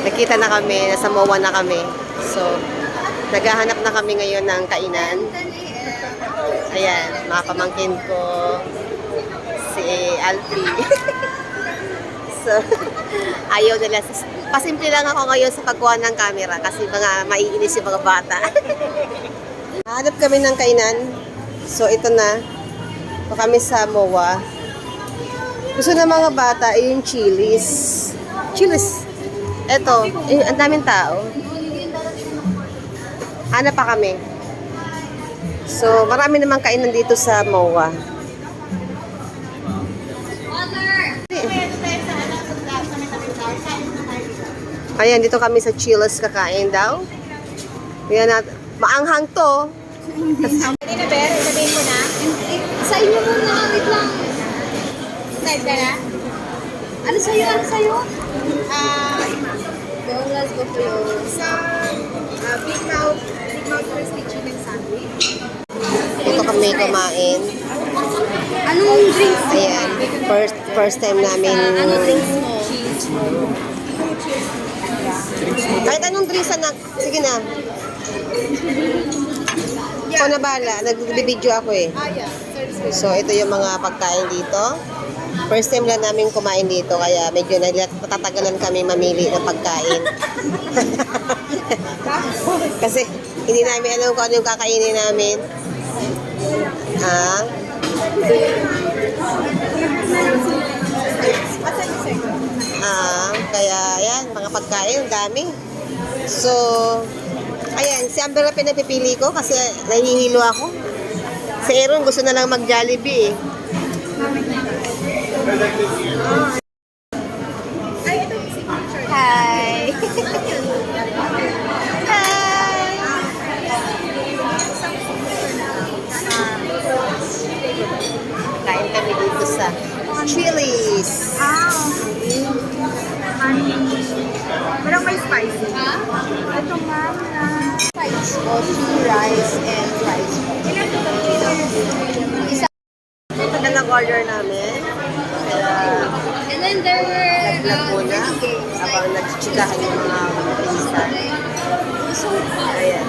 Nakita na kami, nasa MOA na kami. So, naghahanap na kami ngayon ng kainan. Ayan, mga pamangkin ko, si Alfie. So, ayaw nila. Pasimple lang ako ngayon sa pagkuha ng camera kasi mga maiinis yung mga bata. Hanap kami ng kainan. So, ito na. Ito kami sa MOA. Gusto ng mga bata ay yung chilies. Chilies. Ito, ang daming tao. Hanap pa kami. So, marami namang kainan dito sa MOA. Ayan, dito kami sa Chili's kakain daw. Ayan natin. Maanghang to. Hindi na, Ber. Sabihin mo na. Sa inyo muna. Wait lang. Live ka na? Ano sa'yo? Ano sa'yo? Let's go for you. Sa Big Mouth Crispy Chicken Sandwich. Dito kami kumain. Anong drinks mo? Ayan. First time namin. Ano drinks mo? Kahit anong drinks anak. Sige na. Ako na bahala. Nag-video ako eh. So, ito yung mga pagkain dito. First time lang namin kumain dito. Kaya medyo natatagalan kami mamili ng pagkain. Kasi hindi namin alam kung ano yung kakainin namin. Kaya yan, mga pagkain, dami. So, ayan, si Amber na pinapipili ko kasi nahihilo ako. Si Aaron gusto na lang mag-Jollibee eh. Hi! Kain kami dito sa Chili's. Parang may spicy. Ito ma'am na spice o rice and rice. Isa. Ito na nag-order namin. Kaya And then there were naglag muna habang nagchichikahan yung mga pinsan. Ayan.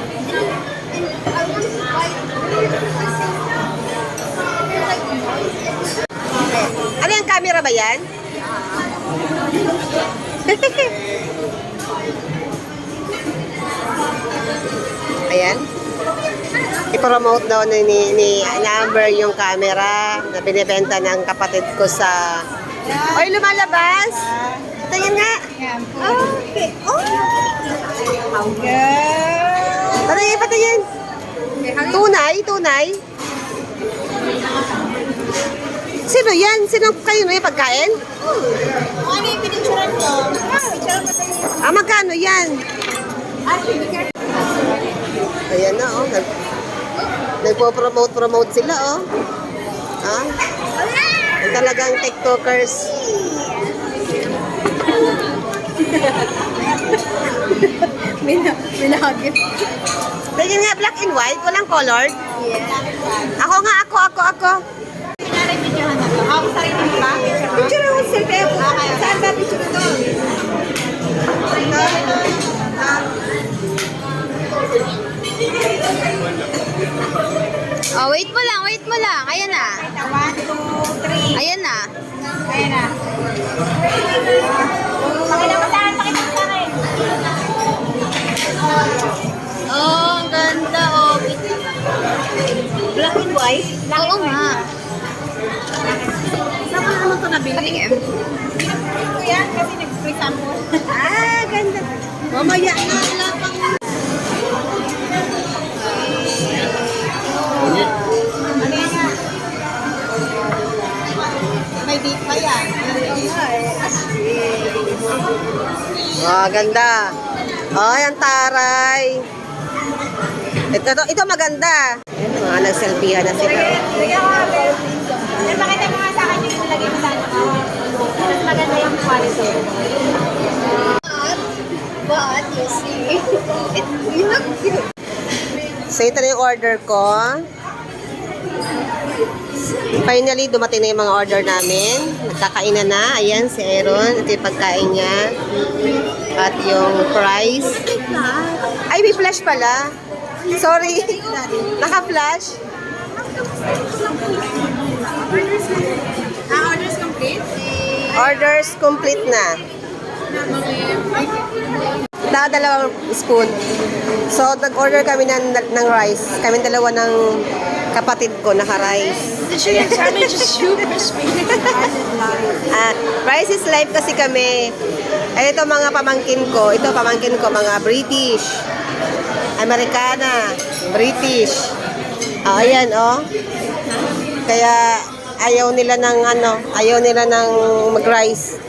Ano yung camera ba yan? Ayan. I-promote daw ni Amber yung camera na binibenta ng kapatid ko sa... Oy, lumalabas! Tingin nga! Okay. Oh! Patingin, patingin! Tunay, tunay! Sino yan? Sino kayo yung pagkain? Ano yung pinicturan ko? Picture mo tayo. Magkano yan? Ayan na, oh. Nagpo-promote sila, oh. Ang talagang TikTokers. Minagit. Tingin nga, black and white, walang colored. Yeah. Ako nga, ako. Pinarepidyohan na to. Ako sarili mo ba? Picture ako sa kaya. Saan ba picture to? Oh, wait mo lang. Ayan na. 1, 2, 3. Ayan na. Pakita mo sa akin. Oh, ang ganda. Oh, black and white? Oo nga. Saan ko naman ito nabili? Patingin. Pinapin ko yan kasi nag-free sample. Ganda. Mamaya na. Wala pang... Ano yan nga? May beat pa yan. Ganda. Ay, ang taray. Ito maganda. Mga nagselfiehan na sila. Lagyan ko nga, Bel. Pakita mo nga sa akin yung nilagay mo sa ano. Mas maganda yung quality. But you see, you look cute. So, ito na yung order ko. Finally, dumating na yung mga order namin. Nagkakainan na. Ayan, si Aaron. Ito yung pagkain niya. At yung price. Ay, may flash pala. Sorry. Naka-flash. Orders complete? Orders complete na. Dalawang spoon. So, nag-order kami ng rice. Kami dalawa ng kapatid ko, naka-rice. Rice is life kasi kami. Ay, ito mga pamangkin ko. Ito pamangkin ko, mga British. Americana. British. Ayan, oh. Kaya, ayaw nila ng mag-rice.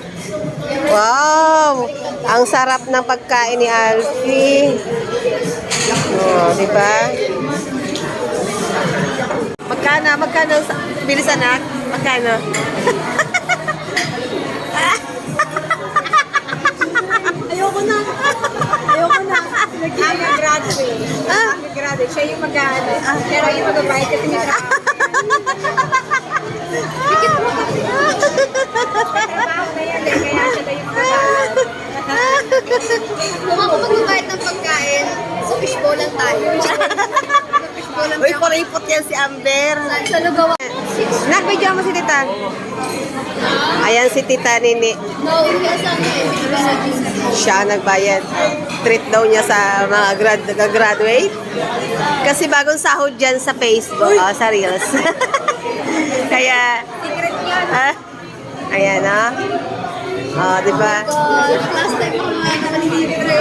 Wow! Ang sarap ng pagkain ni Alfie. Oh, di ba? Magkano? Bilis anak? Magkano? Ayoko na. Nag-graduate. Nag-graduate. Siya yung mag-ano. Pero yung mag-bayad kasi may trabaho. Pikit mo kasi. Trabaho na yan. Kaya siya yung mag-bayad. Kung ako mag-bayad ng pagkain, so fishbowlan tayo. Fishbowlan Uy, kuripot yan si Amber. sa lugaw. Nag-video mo si Tita. Ayan si Tita Nini. No, kasi Siya ang nagbayad. Treat daw niya sa mga graduate. Kasi bagong sahod dyan sa Facebook, sa Reels. Kaya, secret yan. ayan di ba? Last time ako manilibre.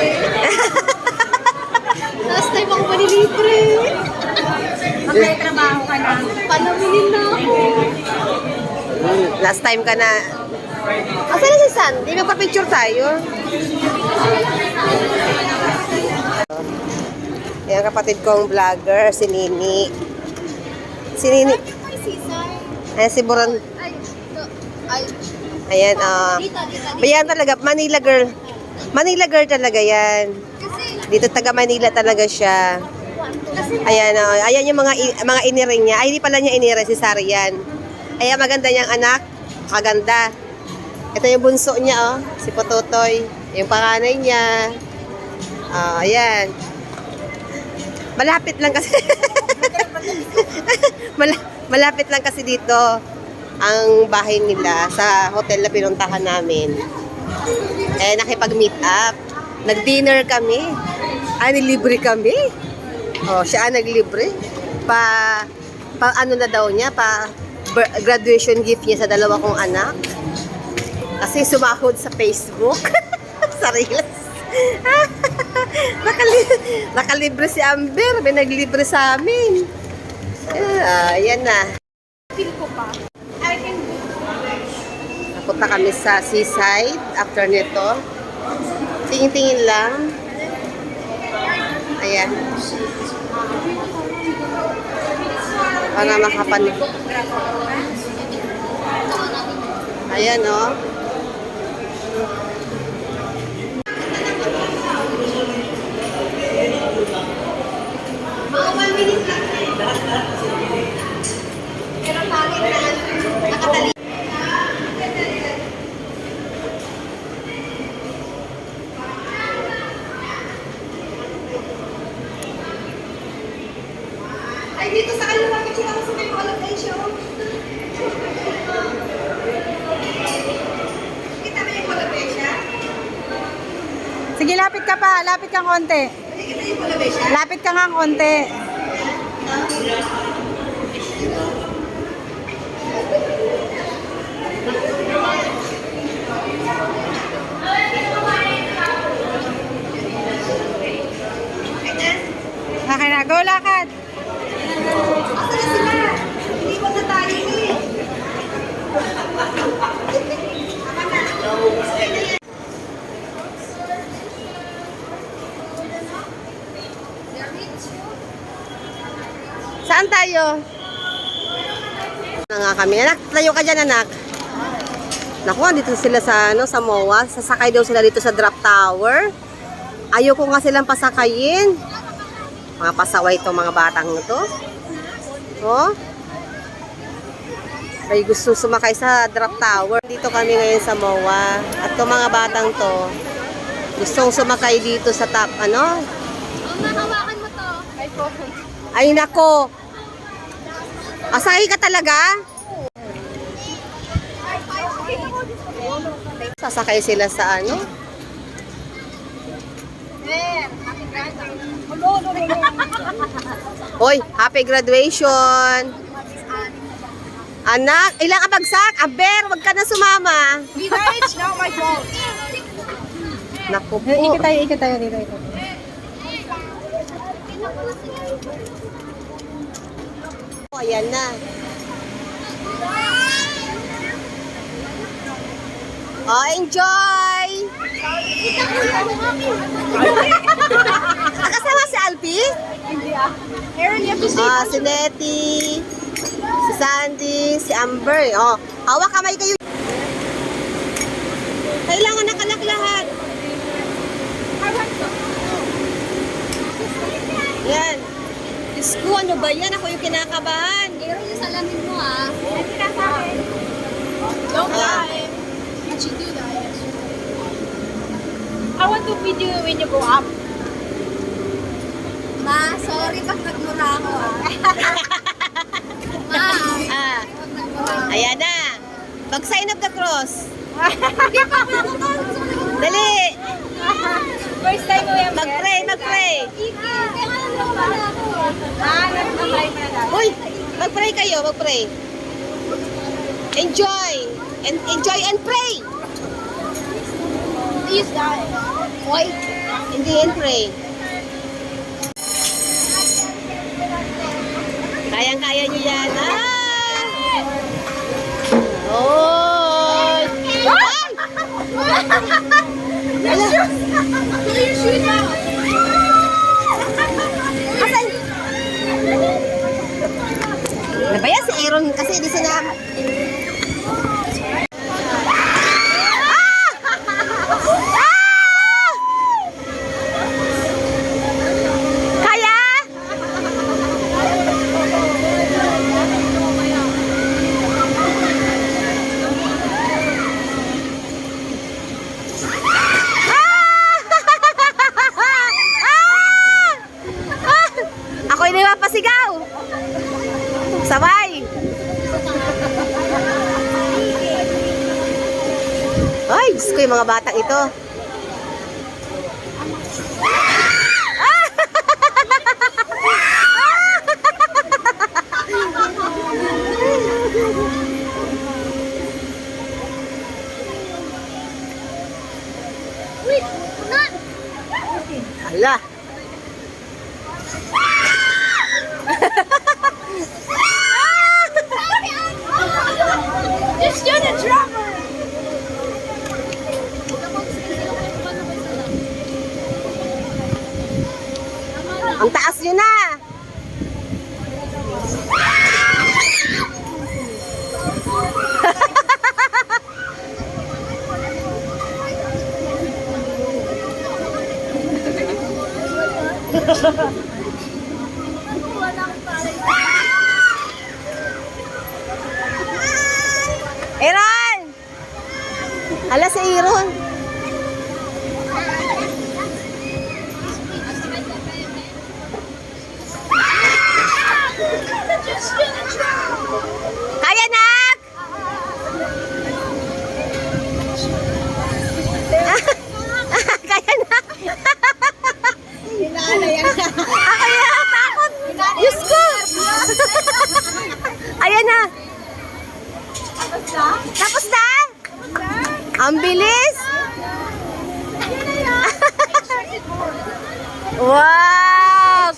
Last time ako manilibre. Magkaitrabaho ka na. Palaminin na ako. Last time ka na. Asan na si Sandy? Magpa-picture tayo. Yan kapatid kong vlogger, si Nini. Si Nini. Ay, sisay. Ayan si Buran. Ay. Ayan, Dito. Ayan talaga, Manila girl. Manila girl talaga yan. Kasi, Dito taga Manila talaga siya. Ayan, ayan yung mga iniring niya. Ay, hindi pala niya iniring, si Sari yan. Ayan, maganda niyang anak. Kaganda. Ito yung bunso niya, si Pototoy. Yung panganay niya. Ayan. Malapit lang kasi. Malapit lang kasi dito ang bahay nila sa hotel na pinuntahan namin. Nakipag-meet up. Nag-dinner kami. Nilibre kami. Siya ang naglibre. Pa ano na daw niya, graduation gift niya sa dalawa kong anak. Kasi sumahod sa Facebook. Sa Reels. Nakalibre si Amber. May naglibre sa amin. Ayan na. feel ko pa. I can do. Napunta kami sa seaside after nito. Tingin-tingin lang. Ayan. Para makapanig. Ayan, Mga 1 minute lang. Pero pangit na nakatali. Ay, dito sa kanila bakit sila ko sa may color show? Kita mo yung color siya? Sige, lapit ka pa. Lapit kang konti. Kita yung color siya? Lapit ka nga konti. Okay na. Go, lakad. Asa na sila? Hindi ko na tayo eh. Saan tayo? Na nga kami. Anak, tayo ka dyan, anak. Naku, dito sila sa, sa MOA. Sasakay daw sila dito sa drop tower. Ayoko nga silang pasakayin. Mga pasaway itong mga batang ito. Ay gusto sumakay sa drop tower. Dito kami ngayon sa MOA. At itong mga batang to, Gustong sumakay dito sa top, ano? Mahawakan mo to. Ay, nako. Asahi ka talaga? Sasakay sila sa ano? Hoy, happy graduation! Anak, ilang abagsak? Aber, wag ka na sumama. It's not my fault. Naku po. Ikot tayo dito. Ayan na. Oh, enjoy! Kasama si Alpi? Aaron, you have to Ah, si Nettie, si Sandy, si Amber. Oh, hawak kamay kayo. Kailangan nakalak lahat. Yan. Diyos ko, ano ba yan? Ako yung kinakabahan. Aaron, yung salamin mo ah. Don't Ah. lie. What you do that? I want to video you when you go up. Ma, sorry pag nagmura ako ah. Ma, Ah, pag nagmura ako. ayan na. Mag-sign of the cross. Hindi pa ako nakakon. Dali. First time mo yan, Mag-pray, mag-pray. Kaya nga lang ako pala ako. Nag-pray mo na dati. Uy, mag-pray kayo, mag-pray. Enjoy. And enjoy and pray. Use that. Hoy, hindi and pray. Kayang-kaya niyo yan. Ah! Oh! Ay! Your shoes out. Asan? Ano ba yan si Aaron? Kasi di sinama. Kaya? Ako hindi mapasigaw. Sabay. Ay, Diyos ko yung mga batang ito. Wait, not. Hala. Just do the drummer. Ang taas nyo na. Aaron! Hala si Aaron. Just do the drummer. Kaya, nak! Kaya na. Ako yan, takot. Diyos ko. Ayan na. Tapos na? Ang bilis. Wow!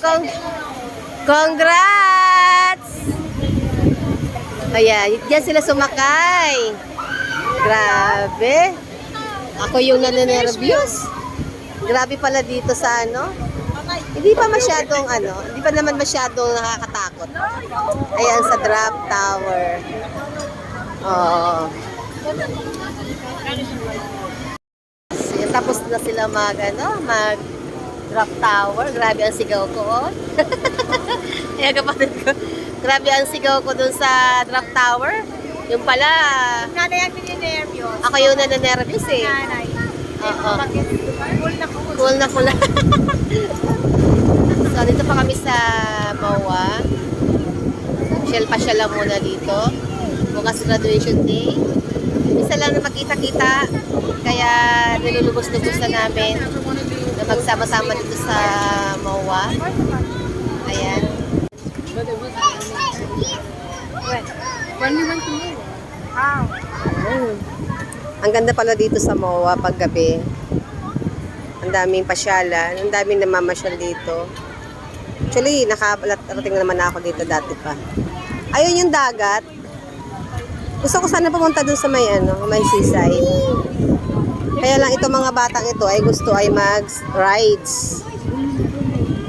Congrats! Ayan, diyan sila sumakay. Grabe. Ako yung naninervyos. Grabe pala dito sa ano. Hindi pa masyadong ano, hindi pa naman masyadong nakakatakot. Ayan sa drop tower. Oo. Tapos na sila mag drop tower. Grabe ang sigaw ko. Oh. Ayan kapatid ko. Grabe ang sigaw ko dun sa drop tower. Yung pala, Nanay ang nininervyos. ako yung naninervyos eh. Nanay. Oo. Full Full na full. So, dito pa kami sa MOA. Pasyal lang muna dito. Bukas graduation day. Isa lang na makita-kita. Kaya nilulubos-lubos na namin na magsama-sama dito sa MOA. Ayan. When we went to Milo. Wow. Ang ganda pala dito sa MOA paggabi. Ang daming pasyalan. Ang daming namamasyal dito. Actually, nakarating na naman ako dito dati pa. Ayun yung dagat. Gusto ko sana pumunta dun sa may seaside. Kaya lang itong mga batang ito ay gusto ay mag-rides.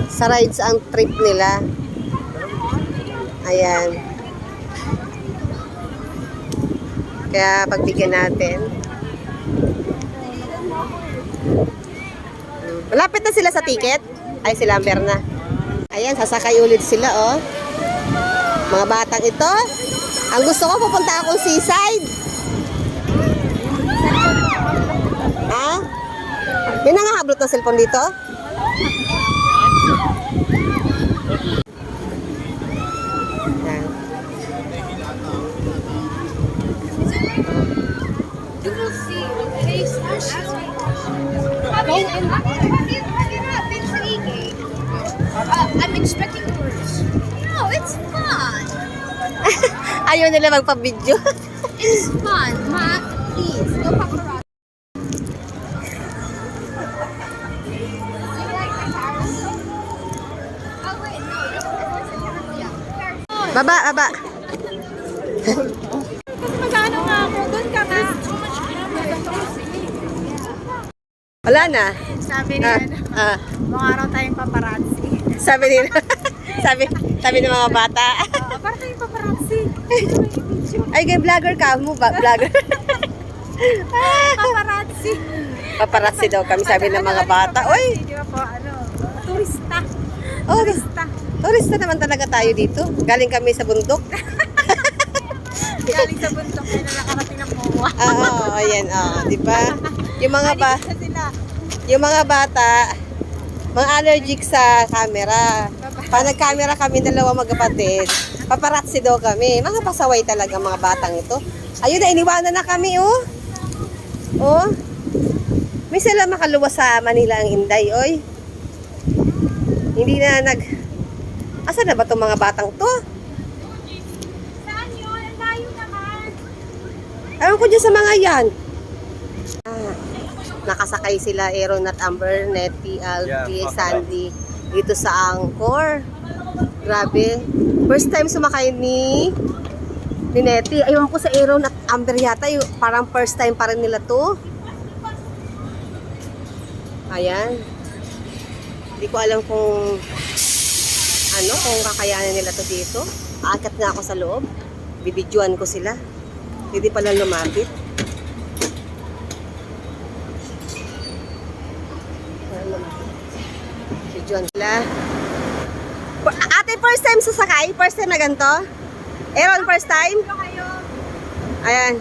Sa rides ang trip nila. Ayan. Kaya pagbigyan natin. Malapit na sila sa ticket. Ay, sila Amber na. Ayan, sasakay ulit sila, oh. Mga batang ito. Ang gusto ko, pupunta akong seaside. Ha? May nangahablot ng cellphone dito? Ayan. You will see. Taste I'm expecting tourists. No, it's fun. Ayaw nila magpa-video. It's fun. Ma, please, no paparazzi. You like the carousel? Oh wait, no, yeah. Baba, baba. Magkano nga ako? Doon ka na. Wala na. Sabi niya, mga araw tayong paparazzi. Sabi nila. sabi ng mga bata. Para tayong paparazzi. Ay, kay vlogger ka mo ba? Vlogger. Paparazzi. Paparazzi daw kami, sabi ng mga bata. Oy! Di ba po, turista. Oh, turista naman talaga tayo dito. Galing kami sa bundok. Galing sa bundok na nakarating ng MOA. Oo, ayan, di ba? Yung mga bata, mga allergic sa camera. Pag nag-camera kami, dalawa magkapatid, paparazzi daw kami. Mga pasaway talaga mga batang ito. Ayun na, iniwanan na kami, oh. Oh. May sila makaluwas sa Manila ang Inday, oy. Hindi na Asa na ba itong mga batang to? Saan yun? Ang layo naman. Ewan ko dyan sa mga yan. Nakasakay sila Aaron at Amber, Nettie, Alfie, Sandy dito sa Angkor. Grabe. First time sumakay ni Nettie. Ayun ko sa Aaron at Amber yata. Parang first time pa rin nila to. Ayan. Hindi ko alam kung kung kakayanin nila to dito. Aakyat na ako sa loob. Bibidyoan ko sila. Hindi pala lumapit. Bibidyoan sila. Ate, first time sasakay? First time na ganito? Aaron, first time? Ayan.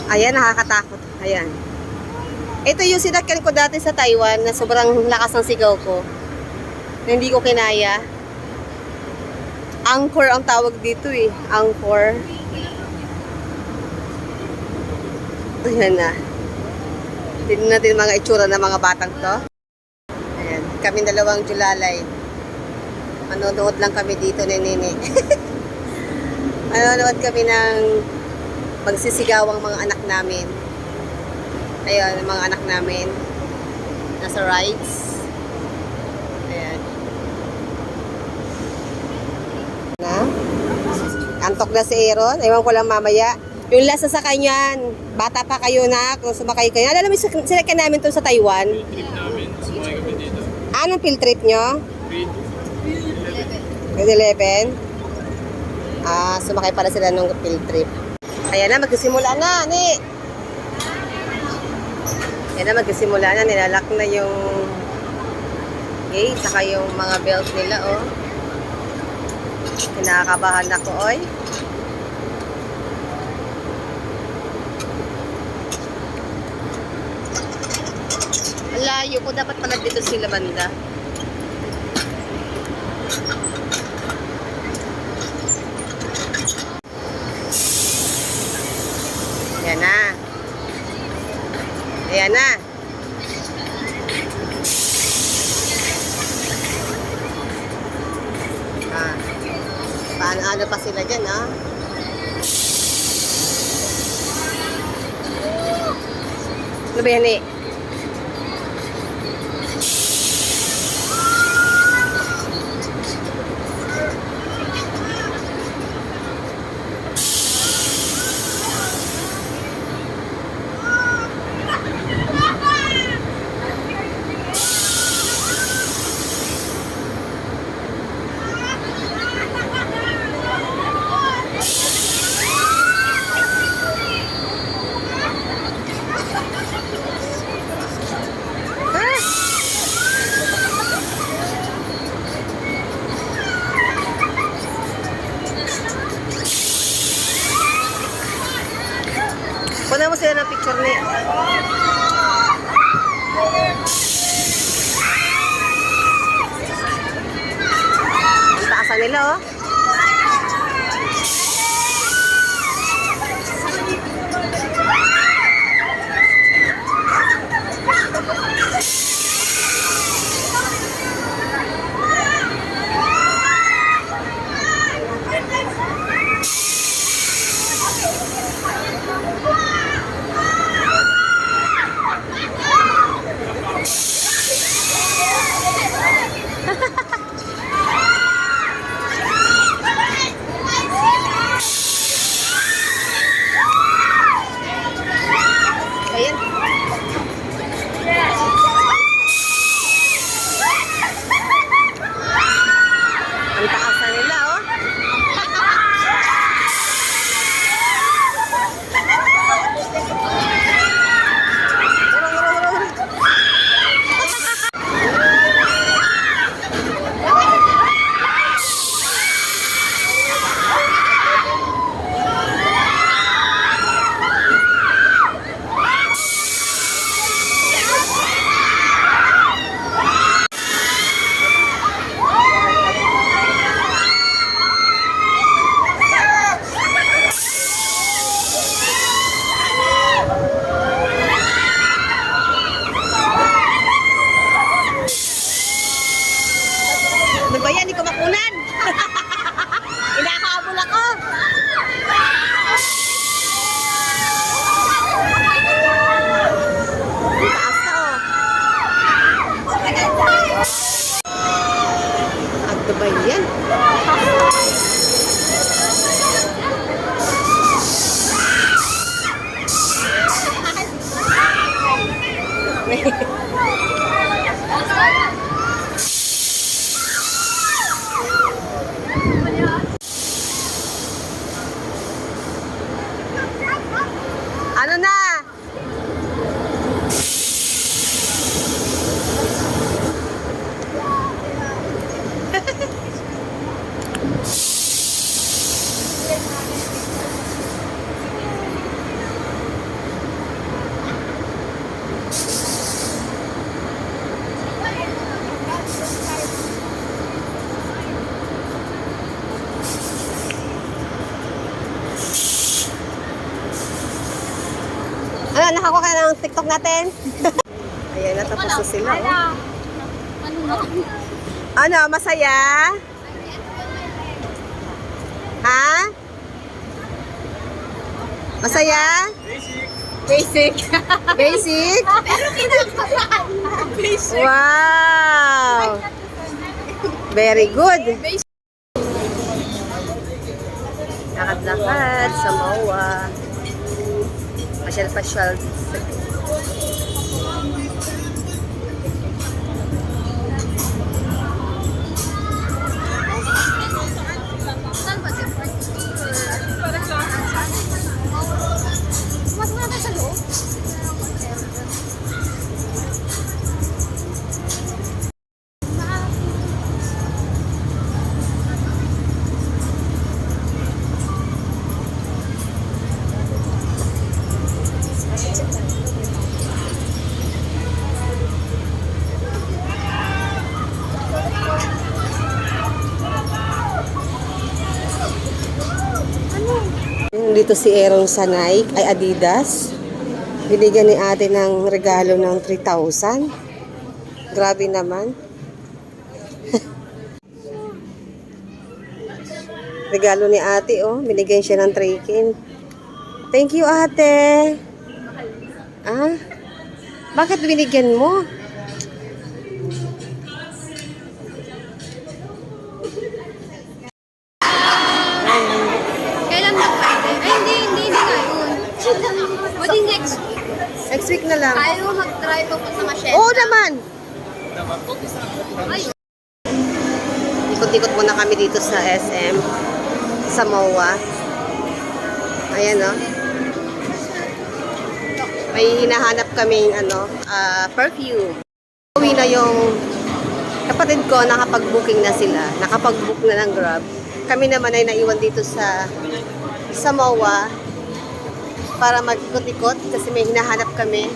Ayan, nakakatakot. Ayan. Ito yung sinakyan ko dati sa Taiwan na sobrang lakas ng sigaw ko. Na hindi ko kinaya. Angkor ang tawag dito eh. Angkor. Ayan na. Tignan natin mga itsura ng mga batang to. Ayan. Kami dalawang julalay. Manonood lang kami dito ni Nini. Manonood kami ng magsisigawang mga anak namin. Ayun, mga anak namin. Nasa rides. Ayan. Na? Antok na si Aaron. Ewan ko lang mamaya. Yung last sa kanyan, bata pa kayo na, kung sumakay kayo. Alam mo, sinakyan namin to sa Taiwan. Field trip namin, sumakay kami dito. Anong field trip nyo? Grade 11. Sumakay pala sila nung field trip. Ayan na, magsisimula na, ni. Ayan na, magsisimula na. Nilalak na yung gate, saka yung mga belt nila, oh. Kinakabahan ako, oy. layo ko. Dapat pala dito sila banda. Ayan na. Ayan na. Ah. Paano pa sila dyan, ah? Ano ba yan, eh? Kunan mo sila ng picture ni. Ang taasan nila, oh. Ayan. Ang taasan nila, oh. Ano ba yan? Hindi ko makunan. Inakaabol ako. Ang taas na, oh. Ano ba yan? Ano na? Ano, nakakuha ka ng TikTok natin? Ayan, natapos na sila. Oh. Ano na? Ano, masaya? Ha? Masaya? Basic. Basic? Pero kinakabahan. Basic. Wow! Very good. Lakad-lakad sa MOA. Pasyal-pasyal. Saan ba siya? Mas muna sa loob? dito si Aaron sa Nike, ay Adidas. Binigyan ni ate ng regalo ng 3,000. Grabe naman. Regalo ni ate, oh. Binigyan siya ng tray-kin. Thank you, ate. Ah? Bakit binigyan mo? Kailan na pwede? Ay, hindi ngayon. Pwede next week. Next week na lang. Ayaw mo mag-try papunta Machete. Oo naman. Ay, Ikot-ikot muna kami dito sa SM. Sa MOA. Ayan, oh. May hinahanap kaming perfume. Uwi na yung kapatid ko, nakapag-booking na sila. Nakapag-book na ng Grab. Kami naman ay naiwan dito sa MOA para mag-ikot-ikot kasi may hinahanap kami.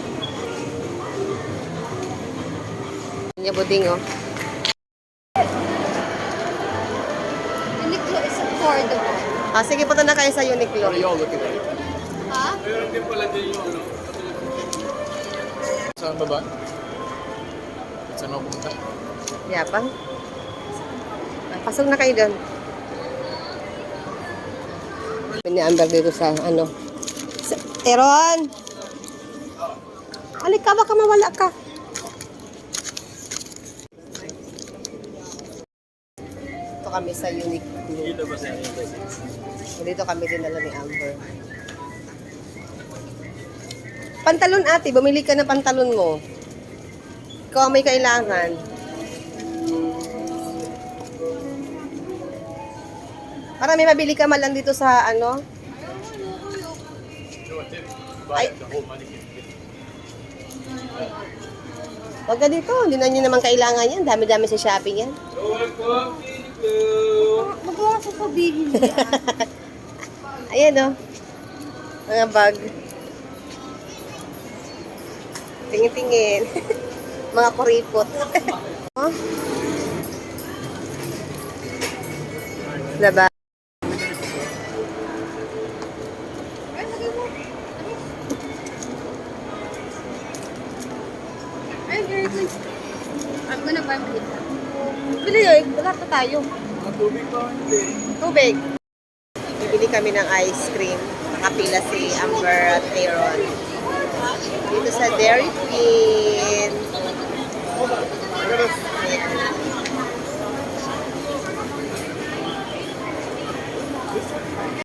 Niya buding, oh. Uniqlo is affordable. Ah, sige, punta na kayo sa Uniqlo. What are y'all looking at? Ha? Meron din pala din yung ano. Saan ba ba? Saan ako pumunta? Yapang. Pasok na kayo doon. Pini-amber dito sa ano. Aaron! Alik ka, baka mawala ka. Dito kami sa Uniqlo. Dito ba siya? Dito kami dinala ni Amber. Pantalon ate, bumili ka ng pantalon mo. Ikaw ang may kailangan. Para may mabili ka man lang dito sa ano. Ay. Wag ka dito, hindi na nyo naman kailangan yan. Dami-dami sa shopping yan. Huwag mo ako sabihin. Ayan o. Mga bag. Tingin-tingin. Mga kuripot. Oh. Diba? Ay, lagay mo. Ay, very good. I'm gonna buy my pizza. Bili yun. Lahat na tayo. Tubig pa hindi. Tubig. Bibili kami ng ice cream. Nakapila si Amber at Aaron. Dito sa Dairy Queen.